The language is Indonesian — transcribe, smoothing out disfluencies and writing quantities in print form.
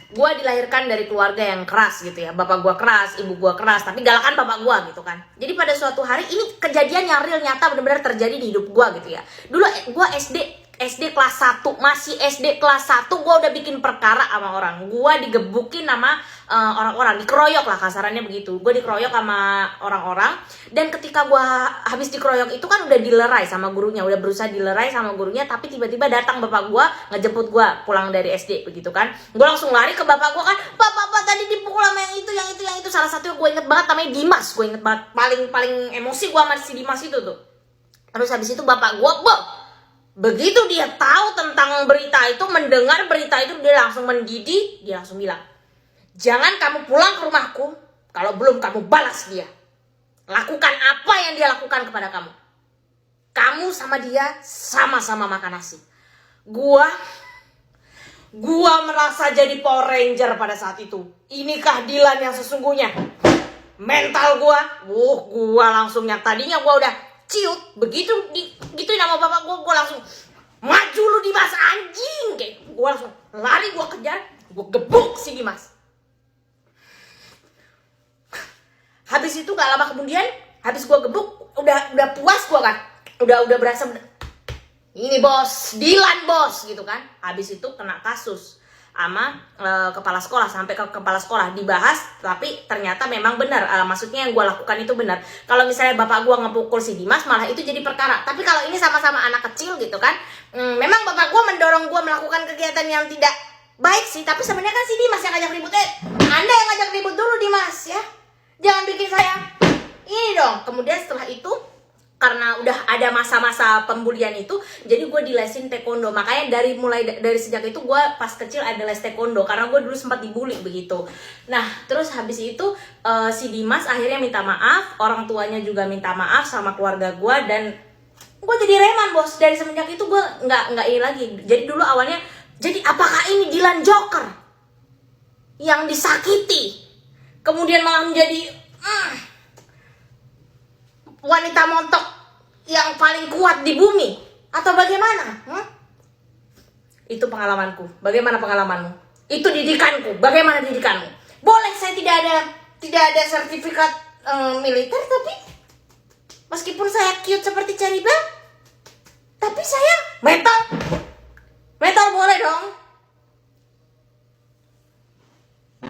Gue dilahirkan dari keluarga yang keras gitu ya. Bapak gue keras, ibu gue keras, tapi galakan bapak gue gitu kan. Jadi pada suatu hari, ini kejadian yang real, nyata, benar-benar terjadi di hidup gue gitu ya. Dulu gue SD kelas 1, masih SD kelas 1 gue udah bikin perkara sama orang. Gue digebukin sama orang-orang, dikeroyok lah kasarannya begitu. Gue dikeroyok sama orang-orang, dan ketika gue habis dikeroyok itu kan udah dilerai sama gurunya, udah berusaha dilerai sama gurunya, tapi tiba-tiba datang bapak gue ngejemput gue pulang dari SD begitu kan. Gue langsung lari ke bapak gue kan, Bapak tadi dipukul sama yang itu. Salah satu gue inget banget namanya Dimas, gue inget banget, paling emosi gue sama si Dimas itu tuh. Terus habis itu bapak gue, begitu dia tahu tentang berita itu, mendengar berita itu, dia langsung mendidih, dia langsung bilang, jangan kamu pulang ke rumahku kalau belum kamu balas dia. Lakukan apa yang dia lakukan kepada kamu. Kamu sama dia sama-sama makan nasi. Gua merasa jadi Power Ranger pada saat itu. Ini keadilan yang sesungguhnya. Mental gua langsung, yang tadinya gua udah ciut, begitu gituin nama bapak gua langsung, maju lu Dimas anjing, kayak gua langsung lari, gua kejar, gua gebuk si Dimas. Habis itu gak lama kemudian, habis gua gebuk, udah puas gua kan, udah berasa ini bos, Dilan bos gitu kan. Habis itu kena kasus sama kepala sekolah, sampai ke kepala sekolah dibahas, tapi ternyata memang benar, maksudnya yang gue lakukan itu benar. Kalau misalnya bapak gue ngepukul si Dimas, malah itu jadi perkara. Tapi kalau ini sama-sama anak kecil gitu kan, memang bapak gue mendorong gue melakukan kegiatan yang tidak baik sih, tapi sebenarnya kan si Dimas yang ngajak ribut. Anda yang ngajak ribut dulu Dimas ya, jangan bikin saya ini dong. Kemudian setelah itu, karena udah ada masa-masa pembulian itu, jadi gue dilesin taekwondo. Makanya dari sejak itu gue pas kecil ada les taekwondo, karena gue dulu sempat dibully begitu. Nah terus habis itu si Dimas akhirnya minta maaf, orang tuanya juga minta maaf sama keluarga gue, dan gue jadi reman bos. Dari semenjak itu gue nggak ini lagi. Jadi dulu awalnya, jadi apakah ini Dilan Joker yang disakiti kemudian malah menjadi wanita montok yang paling kuat di bumi, atau bagaimana? Itu pengalamanku. Bagaimana pengalamanmu? Itu didikanku. Bagaimana didikanmu? Boleh saya tidak ada sertifikat militer, tapi meskipun saya cute seperti Cherry Bell, tapi saya metal boleh dong.